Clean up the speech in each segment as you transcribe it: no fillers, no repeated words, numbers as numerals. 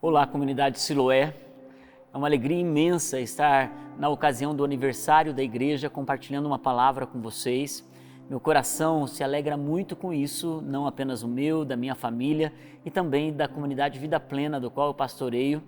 Olá, comunidade Siloé. É uma alegria imensa estar na ocasião do aniversário da igreja compartilhando uma palavra com vocês. Meu coração se alegra muito com isso, não apenas o meu, da minha família e também da comunidade Vida Plena, do qual eu pastoreio.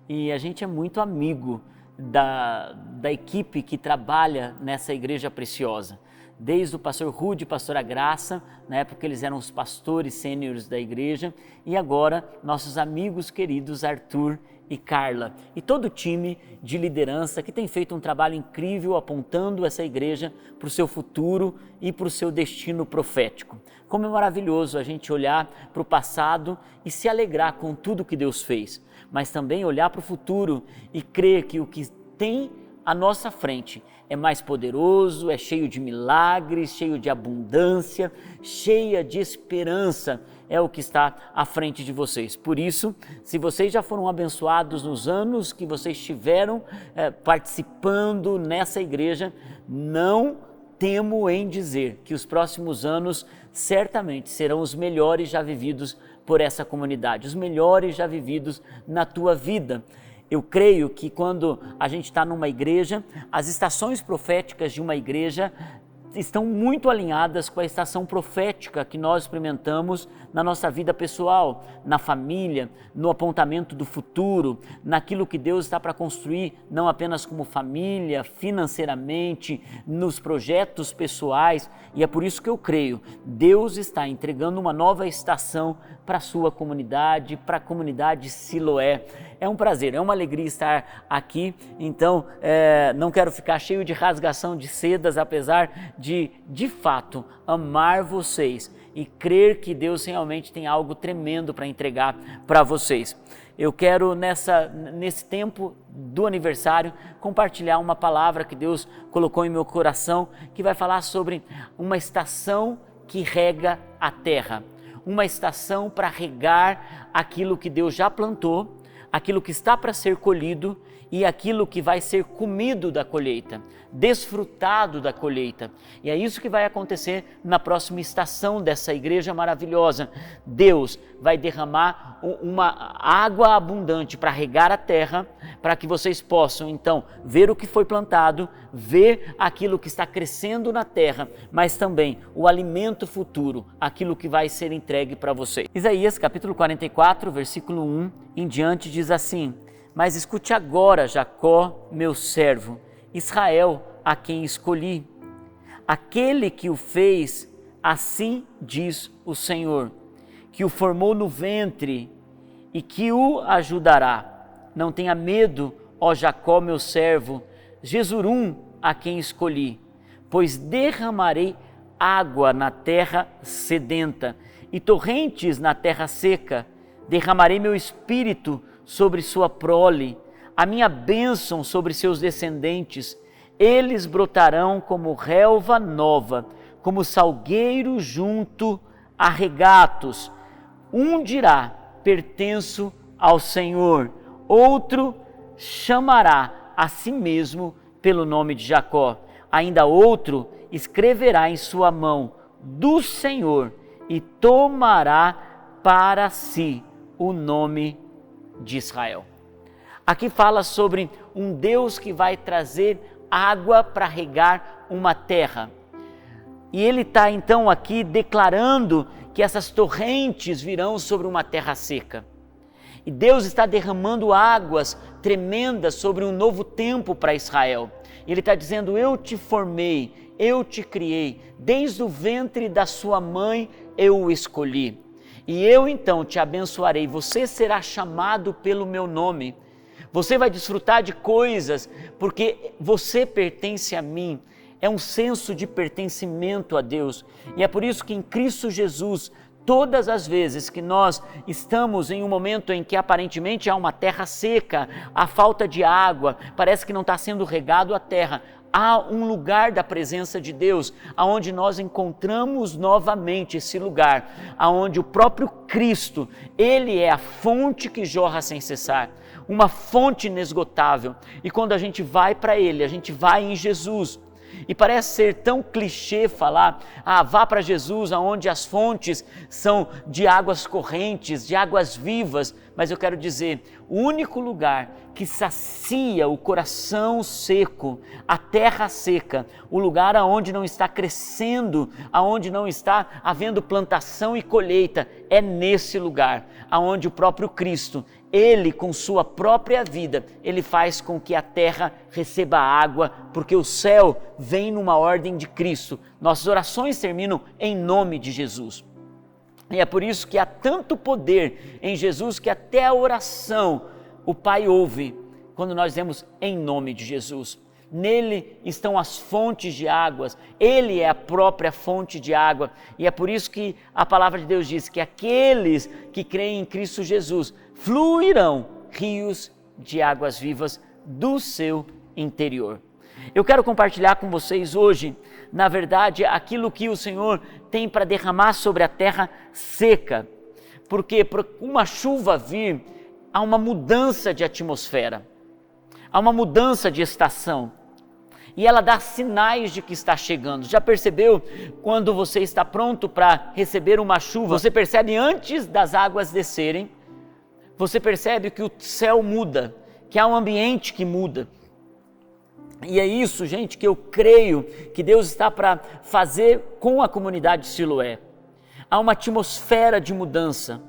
E a gente é muito amigo da equipe que trabalha nessa igreja preciosa. Desde o pastor Rude e pastora Graça, na época eles eram os pastores sêniores da igreja, e agora nossos amigos queridos Arthur e Carla, e todo o time de liderança que tem feito um trabalho incrível apontando essa igreja para o seu futuro e para o seu destino profético. Como é maravilhoso a gente olhar para o passado e se alegrar com tudo que Deus fez, mas também olhar para o futuro e crer que o que tem à nossa frente é mais poderoso, é cheio de milagres, cheio de abundância, cheia de esperança, é o que está à frente de vocês. Por isso, se vocês já foram abençoados nos anos que vocês estiveram participando nessa igreja, não temo em dizer que os próximos anos certamente serão os melhores já vividos por essa comunidade, os melhores já vividos na tua vida. Eu creio que quando a gente está numa igreja, as estações proféticas de uma igreja estão muito alinhadas com a estação profética que nós experimentamos na nossa vida pessoal, na família, no apontamento do futuro, naquilo que Deus está para construir, não apenas como família, financeiramente, nos projetos pessoais. E é por isso que eu creio, Deus está entregando uma nova estação para a sua comunidade, para a comunidade Siloé. É um prazer, é uma alegria estar aqui, então não quero ficar cheio de rasgação de sedas, apesar de fato, amar vocês e crer que Deus realmente tem algo tremendo para entregar para vocês. Eu quero nesse tempo do aniversário compartilhar uma palavra que Deus colocou em meu coração, que vai falar sobre uma estação que rega a terra, uma estação para regar aquilo que Deus já plantou, aquilo que está para ser colhido e aquilo que vai ser comido da colheita, desfrutado da colheita. E é isso que vai acontecer na próxima estação dessa igreja maravilhosa. Deus vai derramar uma água abundante para regar a terra, para que vocês possam então ver o que foi plantado, ver aquilo que está crescendo na terra, mas também o alimento futuro, aquilo que vai ser entregue para vocês. Isaías capítulo 44, versículo 1 em diante diz assim: mas escute agora, Jacó, meu servo, Israel, a quem escolhi. Aquele que o fez, assim diz o Senhor, que o formou no ventre e que o ajudará. Não tenha medo, ó Jacó, meu servo, Jesurum, a quem escolhi, pois derramarei água na terra sedenta e torrentes na terra seca. Derramarei meu espírito sobre sua prole, a minha bênção sobre seus descendentes. Eles brotarão como relva nova, como salgueiro junto a regatos. Um dirá, pertenço ao Senhor. Outro chamará a si mesmo pelo nome de Jacó. Ainda outro escreverá em sua mão, do Senhor, e tomará para si o nome de Israel. Aqui fala sobre um Deus que vai trazer água para regar uma terra. E ele está então aqui declarando que essas torrentes virão sobre uma terra seca. E Deus está derramando águas tremendas sobre um novo tempo para Israel. Ele está dizendo: eu te formei, eu te criei, desde o ventre da sua mãe eu o escolhi. E eu então te abençoarei, você será chamado pelo meu nome, você vai desfrutar de coisas, porque você pertence a mim. É um senso de pertencimento a Deus, e é por isso que em Cristo Jesus, todas as vezes que nós estamos em um momento em que aparentemente há uma terra seca, há falta de água, parece que não está sendo regado a terra, há um lugar da presença de Deus, aonde nós encontramos novamente esse lugar, aonde o próprio Cristo, Ele é a fonte que jorra sem cessar, uma fonte inesgotável. E quando a gente vai para Ele, a gente vai em Jesus. E parece ser tão clichê falar, vá para Jesus, aonde as fontes são de águas correntes, de águas vivas, mas eu quero dizer, o único lugar que sacia o coração seco, a terra seca, o lugar aonde não está crescendo, aonde não está havendo plantação e colheita, é nesse lugar, aonde o próprio Cristo, Ele com sua própria vida, Ele faz com que a terra receba água, porque o céu vem numa ordem de Cristo. Nossas orações terminam em nome de Jesus. E é por isso que há tanto poder em Jesus que até a oração o Pai ouve quando nós dizemos em nome de Jesus. Nele estão as fontes de águas, Ele é a própria fonte de água. E é por isso que a palavra de Deus diz que aqueles que creem em Cristo Jesus fluirão rios de águas vivas do seu interior. Eu quero compartilhar com vocês hoje, na verdade, aquilo que o Senhor tem para derramar sobre a terra seca, porque por uma chuva vir, há uma mudança de atmosfera, há uma mudança de estação, e ela dá sinais de que está chegando. Já percebeu quando você está pronto para receber uma chuva? Você percebe antes das águas descerem, você percebe que o céu muda, que há um ambiente que muda. E é isso, gente, que eu creio que Deus está para fazer com a comunidade Siloé. Há uma atmosfera de mudança,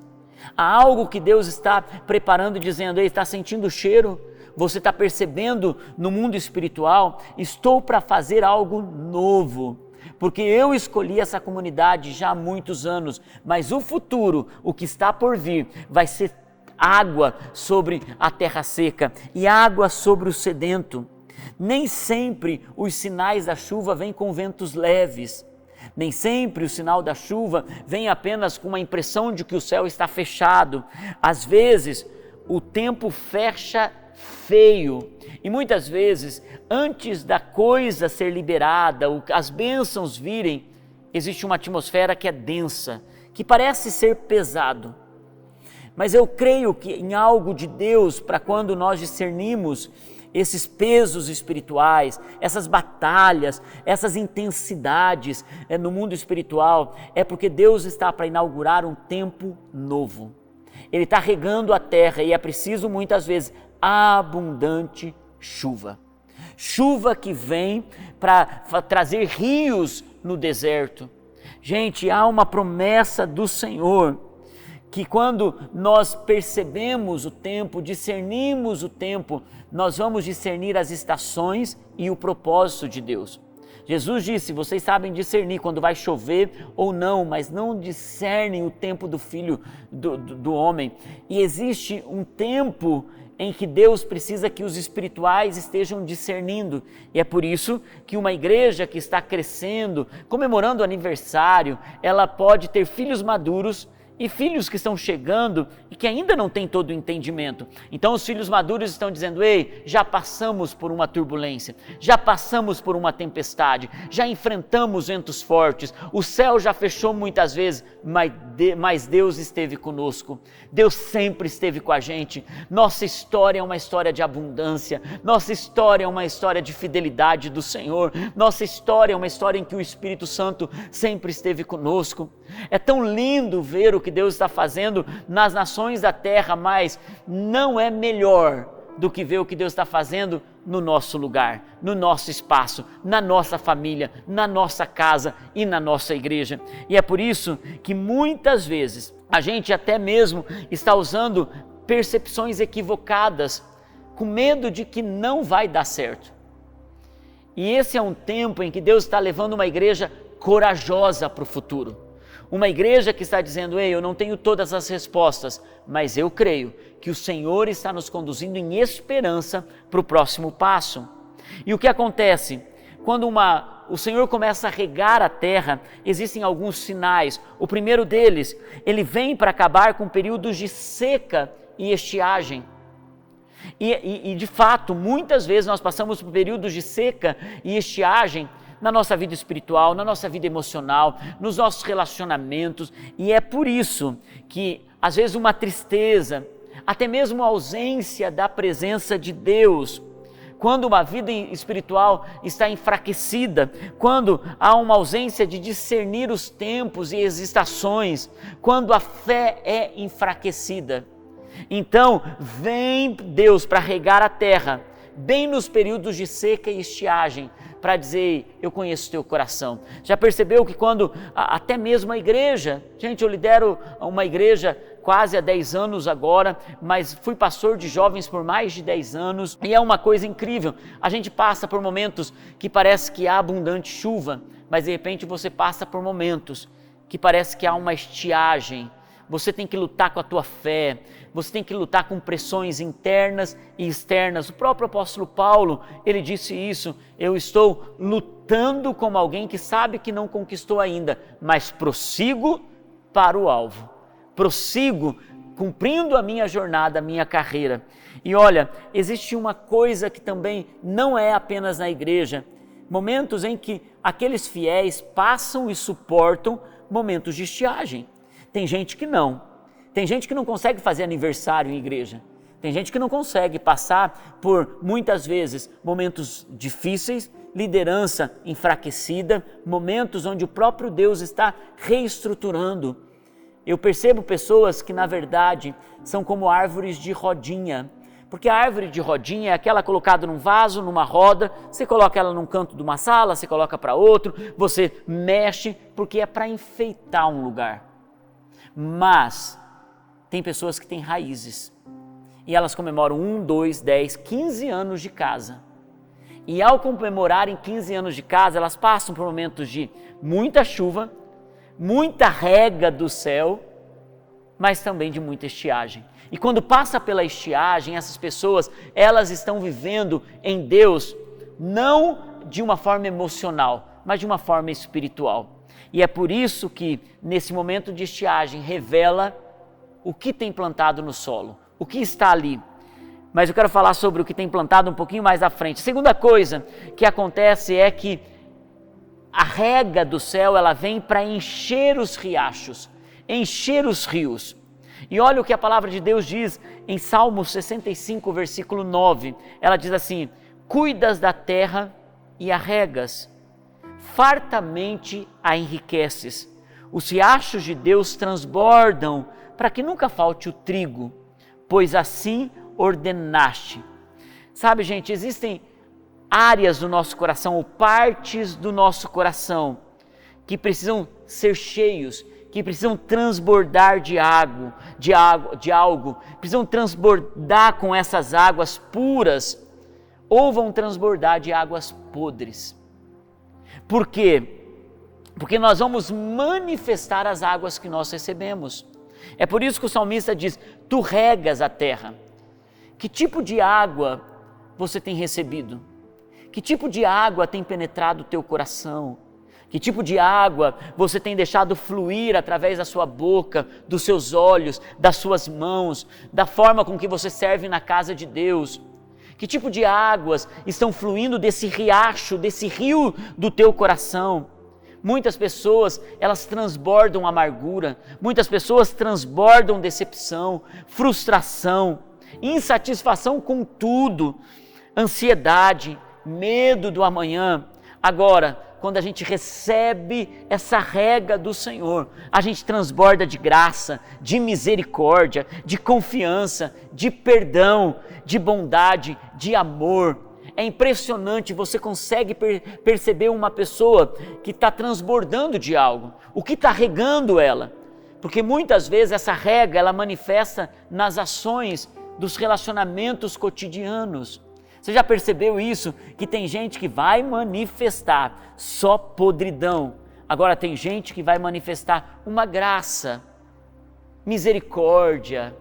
há algo que Deus está preparando, dizendo, ei, está sentindo o cheiro? Você está percebendo no mundo espiritual? Estou para fazer algo novo, porque eu escolhi essa comunidade já há muitos anos, mas o futuro, o que está por vir, vai ser água sobre a terra seca e água sobre o sedento. Nem sempre os sinais da chuva vêm com ventos leves, nem sempre o sinal da chuva vem apenas com uma impressão de que o céu está fechado. Às vezes o tempo fecha feio e muitas vezes antes da coisa ser liberada, as bênçãos virem, existe uma atmosfera que é densa, que parece ser pesado. Mas eu creio que em algo de Deus, para quando nós discernimos esses pesos espirituais, essas batalhas, essas intensidades no mundo espiritual, é porque Deus está para inaugurar um tempo novo. Ele está regando a terra e é preciso muitas vezes abundante chuva. Chuva que vem para trazer rios no deserto. Gente, há uma promessa do Senhor, que quando nós percebemos o tempo, discernimos o tempo, nós vamos discernir as estações e o propósito de Deus. Jesus disse, vocês sabem discernir quando vai chover ou não, mas não discernem o tempo do Filho do homem. E existe um tempo em que Deus precisa que os espirituais estejam discernindo. E é por isso que uma igreja que está crescendo, comemorando aniversário, ela pode ter filhos maduros e filhos que estão chegando e que ainda não têm todo o entendimento. Então os filhos maduros estão dizendo, ei, já passamos por uma turbulência, já passamos por uma tempestade, já enfrentamos ventos fortes, o céu já fechou muitas vezes, mas Deus esteve conosco, Deus sempre esteve com a gente. Nossa história é uma história de abundância, nossa história é uma história de fidelidade do Senhor, nossa história é uma história em que o Espírito Santo sempre esteve conosco. É tão lindo ver o que Deus está fazendo nas nações da terra, mas não é melhor do que ver o que Deus está fazendo no nosso lugar, no nosso espaço, na nossa família, na nossa casa e na nossa igreja. E é por isso que muitas vezes a gente até mesmo está usando percepções equivocadas, com medo de que não vai dar certo. E esse é um tempo em que Deus está levando uma igreja corajosa para o futuro. Uma igreja que está dizendo, ei, eu não tenho todas as respostas, mas eu creio que o Senhor está nos conduzindo em esperança para o próximo passo. E o que acontece? Quando o Senhor começa a regar a terra, existem alguns sinais. O primeiro deles, ele vem para acabar com períodos de seca e estiagem. E de fato, muitas vezes nós passamos por períodos de seca e estiagem, na nossa vida espiritual, na nossa vida emocional, nos nossos relacionamentos, e é por isso que às vezes uma tristeza, até mesmo a ausência da presença de Deus, quando uma vida espiritual está enfraquecida, quando há uma ausência de discernir os tempos e as estações, quando a fé é enfraquecida, Então, vem Deus para regar a terra, bem nos períodos de seca e estiagem, para dizer, eu conheço o teu coração. Já percebeu que quando, até mesmo a igreja, gente, eu lidero uma igreja quase há 10 anos agora, mas fui pastor de jovens por mais de 10 anos, e é uma coisa incrível, a gente passa por momentos que parece que há abundante chuva, mas de repente você passa por momentos que parece que há uma estiagem. Você tem que lutar com a tua fé, você tem que lutar com pressões internas e externas. O próprio apóstolo Paulo, ele disse isso, eu estou lutando como alguém que sabe que não conquistou ainda, mas prossigo para o alvo, prossigo cumprindo a minha jornada, a minha carreira. E olha, existe uma coisa que também não é apenas na igreja, momentos em que aqueles fiéis passam e suportam momentos de estiagem. Tem gente que não. Tem gente que não consegue fazer aniversário em igreja. Tem gente que não consegue passar por, muitas vezes, momentos difíceis, liderança enfraquecida, momentos onde o próprio Deus está reestruturando. Eu percebo pessoas que, na verdade, são como árvores de rodinha. Porque a árvore de rodinha é aquela colocada num vaso, numa roda, você coloca ela num canto de uma sala, você coloca para outro, você mexe, porque é para enfeitar um lugar. Mas tem pessoas que têm raízes e elas comemoram 1, 2, 10, 15 anos de casa. E ao comemorarem 15 anos de casa, elas passam por momentos de muita chuva, muita rega do céu, mas também de muita estiagem. E quando passa pela estiagem, essas pessoas, elas estão vivendo em Deus, não de uma forma emocional, mas de uma forma espiritual. E é por isso que, nesse momento de estiagem, revela o que tem plantado no solo, o que está ali. Mas eu quero falar sobre o que tem plantado um pouquinho mais à frente. A segunda coisa que acontece é que a rega do céu, ela vem para encher os riachos, encher os rios. E olha o que a palavra de Deus diz em Salmo 65, versículo 9. Ela diz assim, cuidas da terra e a regas, fartamente a enriqueces. Os riachos de Deus transbordam para que nunca falte o trigo, pois assim ordenaste. Sabe, gente, existem áreas do nosso coração ou partes do nosso coração que precisam ser cheios, que precisam transbordar de algo, precisam transbordar com essas águas puras ou vão transbordar de águas podres. Por quê? Porque nós vamos manifestar as águas que nós recebemos. É por isso que o salmista diz, tu regas a terra. Que tipo de água você tem recebido? Que tipo de água tem penetrado o teu coração? Que tipo de água você tem deixado fluir através da sua boca, dos seus olhos, das suas mãos, da forma com que você serve na casa de Deus? Que tipo de águas estão fluindo desse riacho, desse rio do teu coração? Muitas pessoas, elas transbordam amargura, muitas pessoas transbordam decepção, frustração, insatisfação com tudo, ansiedade, medo do amanhã. Agora, quando a gente recebe essa rega do Senhor, a gente transborda de graça, de misericórdia, de confiança, de perdão, de bondade, de amor. É impressionante, você consegue perceber uma pessoa que está transbordando de algo, o que está regando ela. Porque muitas vezes essa rega, ela manifesta nas ações dos relacionamentos cotidianos. Você já percebeu isso? Que tem gente que vai manifestar só podridão. Agora tem gente que vai manifestar uma graça, misericórdia.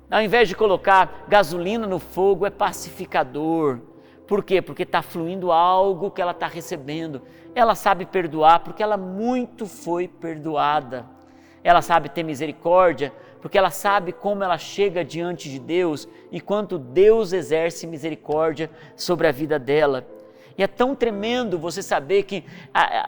Ao invés de colocar gasolina no fogo, é pacificador. Por quê? Porque está fluindo algo que ela está recebendo. Ela sabe perdoar porque ela muito foi perdoada. Ela sabe ter misericórdia porque ela sabe como ela chega diante de Deus e quanto Deus exerce misericórdia sobre a vida dela. E é tão tremendo você saber que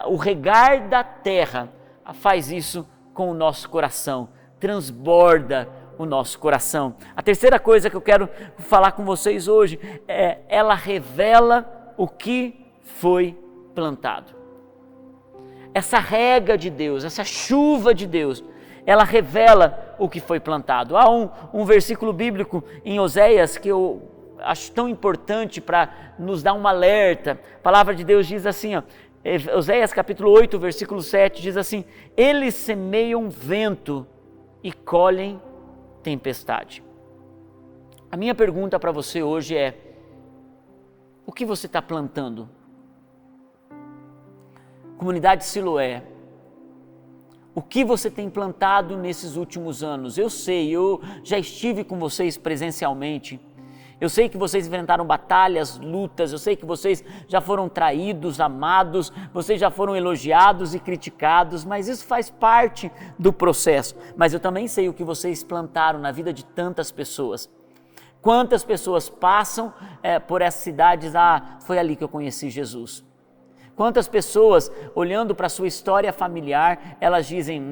o regar da terra faz isso com o nosso coração, transborda o nosso coração. A terceira coisa que eu quero falar com vocês hoje é, ela revela o que foi plantado. Essa rega de Deus, essa chuva de Deus, ela revela o que foi plantado. Há um versículo bíblico em Oséias que eu acho tão importante para nos dar um alerta. A palavra de Deus diz assim, ó, Oséias capítulo 8, versículo 7, diz assim: eles semeiam vento e colhem tempestade. A minha pergunta para você hoje é: o que você está plantando? Comunidade Siloé, o que você tem plantado nesses últimos anos? Eu sei, eu já estive com vocês presencialmente. Eu sei que vocês enfrentaram batalhas, lutas, eu sei que vocês já foram traídos, amados, vocês já foram elogiados e criticados, mas isso faz parte do processo. Mas eu também sei o que vocês plantaram na vida de tantas pessoas. Quantas pessoas passam por essas cidades, foi ali que eu conheci Jesus. Quantas pessoas, olhando para a sua história familiar, elas dizem,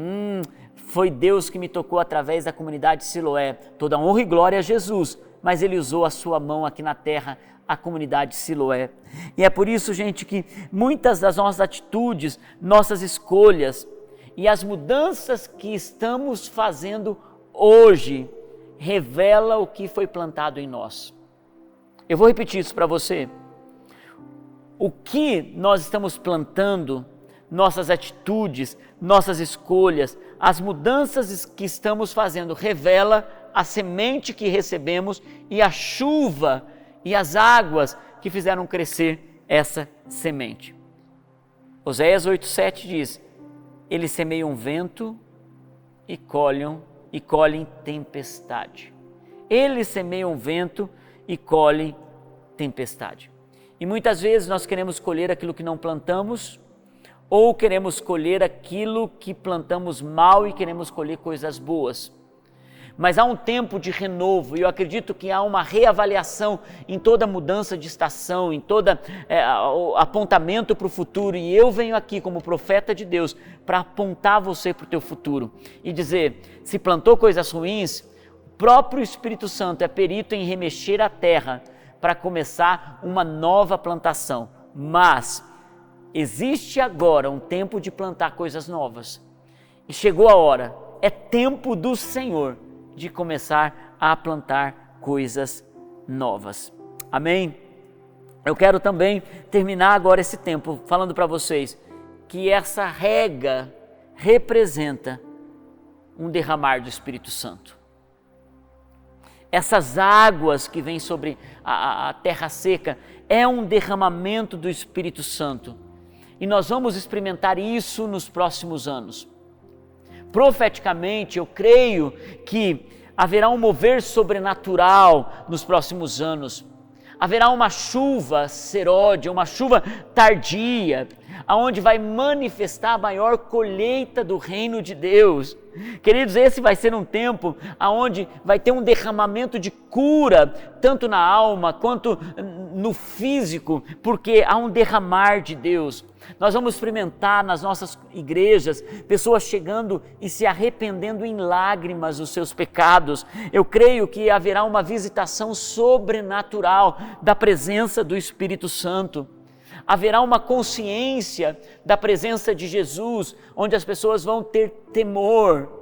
foi Deus que me tocou através da comunidade Siloé. Toda honra e glória a Jesus, mas Ele usou a sua mão aqui na terra, a comunidade Siloé. E é por isso, gente, que muitas das nossas atitudes, nossas escolhas e as mudanças que estamos fazendo hoje, revela o que foi plantado em nós. Eu vou repetir isso para você. O que nós estamos plantando, nossas atitudes, nossas escolhas, as mudanças que estamos fazendo, revela a semente que recebemos e a chuva e as águas que fizeram crescer essa semente. Oséias 8,7 diz, eles semeiam vento e colhem tempestade. Eles semeiam vento e colhem tempestade. E muitas vezes nós queremos colher aquilo que não plantamos, ou queremos colher aquilo que plantamos mal e queremos colher coisas boas. Mas há um tempo de renovo e eu acredito que há uma reavaliação em toda mudança de estação, em todo apontamento para o futuro. E eu venho aqui como profeta de Deus para apontar você para o teu futuro e dizer, se plantou coisas ruins, o próprio Espírito Santo é perito em remexer a terra para começar uma nova plantação. Mas existe agora um tempo de plantar coisas novas. E chegou a hora, é tempo do Senhor de começar a plantar coisas novas. Amém? Eu quero também terminar agora esse tempo falando para vocês que essa rega representa um derramar do Espírito Santo. Essas águas que vêm sobre a terra seca é um derramamento do Espírito Santo. E nós vamos experimentar isso nos próximos anos. Profeticamente, eu creio que haverá um mover sobrenatural nos próximos anos. Haverá uma chuva seródia, uma chuva tardia, aonde vai manifestar a maior colheita do reino de Deus. Queridos, esse vai ser um tempo aonde vai ter um derramamento de cura, tanto na alma quanto no físico, porque há um derramar de Deus. Nós vamos experimentar nas nossas igrejas pessoas chegando e se arrependendo em lágrimas dos seus pecados. Eu creio que haverá uma visitação sobrenatural da presença do Espírito Santo. Haverá uma consciência da presença de Jesus, onde as pessoas vão ter temor,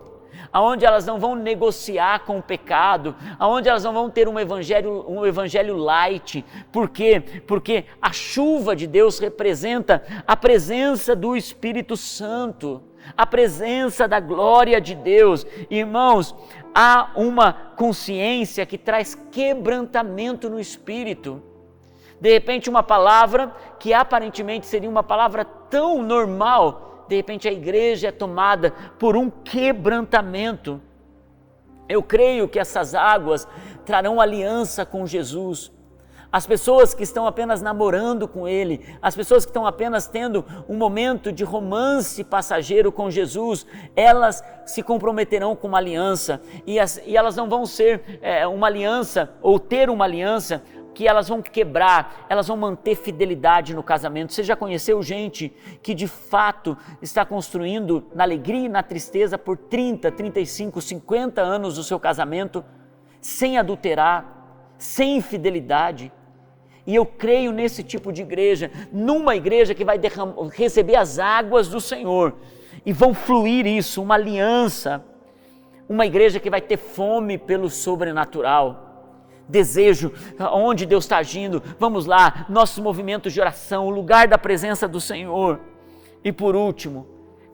aonde elas não vão negociar com o pecado, aonde elas não vão ter um evangelho light. Por quê? Porque a chuva de Deus representa a presença do Espírito Santo, a presença da glória de Deus. Irmãos, há uma consciência que traz quebrantamento no espírito. De repente uma palavra que aparentemente seria uma palavra tão normal, de repente a igreja é tomada por um quebrantamento. Eu creio que essas águas trarão aliança com Jesus. As pessoas que estão apenas namorando com Ele, as pessoas que estão apenas tendo um momento de romance passageiro com Jesus, elas se comprometerão com uma aliança e elas não vão ser uma aliança ou ter uma aliança que elas vão quebrar, elas vão manter fidelidade no casamento. Você já conheceu gente que de fato está construindo na alegria e na tristeza por 30, 35, 50 anos o seu casamento, sem adulterar, sem infidelidade? E eu creio nesse tipo de igreja, numa igreja que vai receber as águas do Senhor e vão fluir isso, uma aliança. uma igreja que vai ter fome pelo sobrenatural, desejo, onde Deus está agindo, vamos lá, nossos movimentos de oração, o lugar da presença do Senhor. E por último,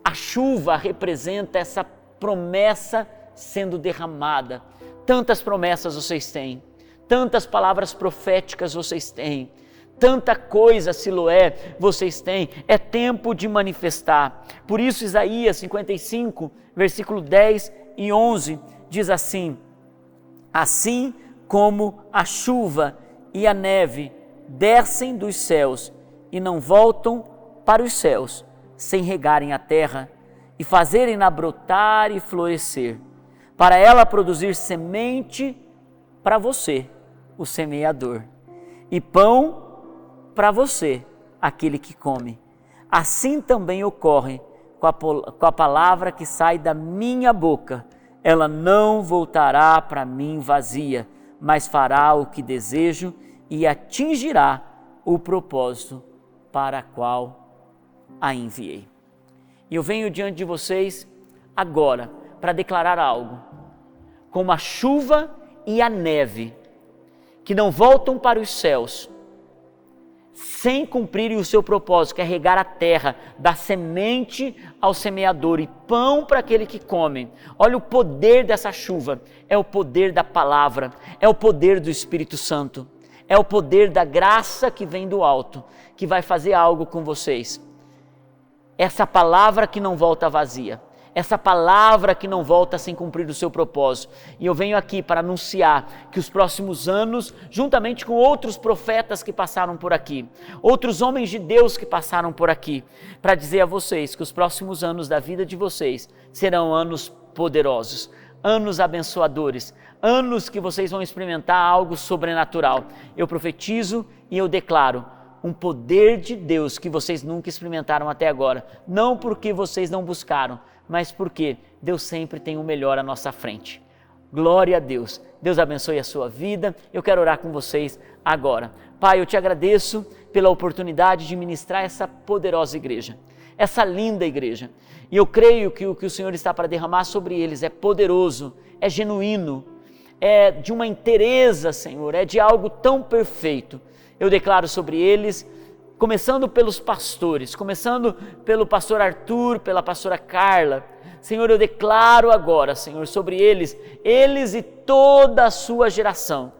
a chuva representa essa promessa sendo derramada. Tantas promessas vocês têm, tantas palavras proféticas vocês têm, tanta coisa, Siloé, vocês têm, é tempo de manifestar. Por isso Isaías 55, versículo 10 e 11, diz assim: assim como a chuva e a neve descem dos céus e não voltam para os céus, sem regarem a terra e fazerem-na brotar e florescer, para ela produzir semente para você, o semeador, e pão para você, aquele que come. Assim também ocorre com a palavra que sai da minha boca. Ela não voltará para mim vazia, mas fará o que desejo e atingirá o propósito para qual a enviei. E eu venho diante de vocês agora para declarar algo. Como a chuva e a neve, que não voltam para os céus, sem cumprirem o seu propósito, que é regar a terra, dar semente ao semeador e pão para aquele que come. Olha o poder dessa chuva, é o poder da palavra, é o poder do Espírito Santo, é o poder da graça que vem do alto, que vai fazer algo com vocês. Essa palavra que não volta vazia, essa palavra que não volta sem cumprir o seu propósito. E eu venho aqui para anunciar que os próximos anos, juntamente com outros profetas que passaram por aqui, outros homens de Deus que passaram por aqui, para dizer a vocês que os próximos anos da vida de vocês serão anos poderosos, anos abençoadores, anos que vocês vão experimentar algo sobrenatural. Eu profetizo e eu declaro um poder de Deus que vocês nunca experimentaram até agora, não porque vocês não buscaram, mas porque Deus sempre tem o melhor à nossa frente. Glória a Deus. Deus abençoe a sua vida. Eu quero orar com vocês agora. Pai, eu te agradeço pela oportunidade de ministrar essa poderosa igreja, essa linda igreja. E eu creio que o que o Senhor está para derramar sobre eles é poderoso, é genuíno, é de uma inteireza, Senhor, é de algo tão perfeito. Eu declaro sobre eles, começando pelos pastores, começando pelo pastor Arthur, pela pastora Carla. Senhor, eu declaro agora, Senhor, sobre eles e toda a sua geração,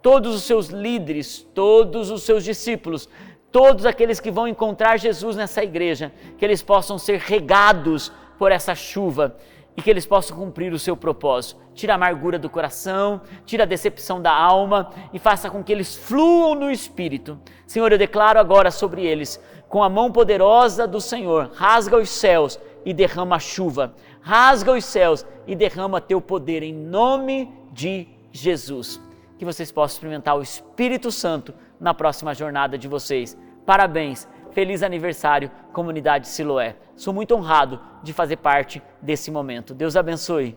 todos os seus líderes, todos os seus discípulos, todos aqueles que vão encontrar Jesus nessa igreja, que eles possam ser regados por essa chuva e que eles possam cumprir o seu propósito. Tira a amargura do coração, tira a decepção da alma e faça com que eles fluam no Espírito. Senhor, eu declaro agora sobre eles, com a mão poderosa do Senhor, rasga os céus e derrama a chuva, rasga os céus e derrama teu poder em nome de Jesus. Que vocês possam experimentar o Espírito Santo na próxima jornada de vocês. Parabéns, feliz aniversário, Comunidade Siloé. Sou muito honrado de fazer parte desse momento. Deus abençoe.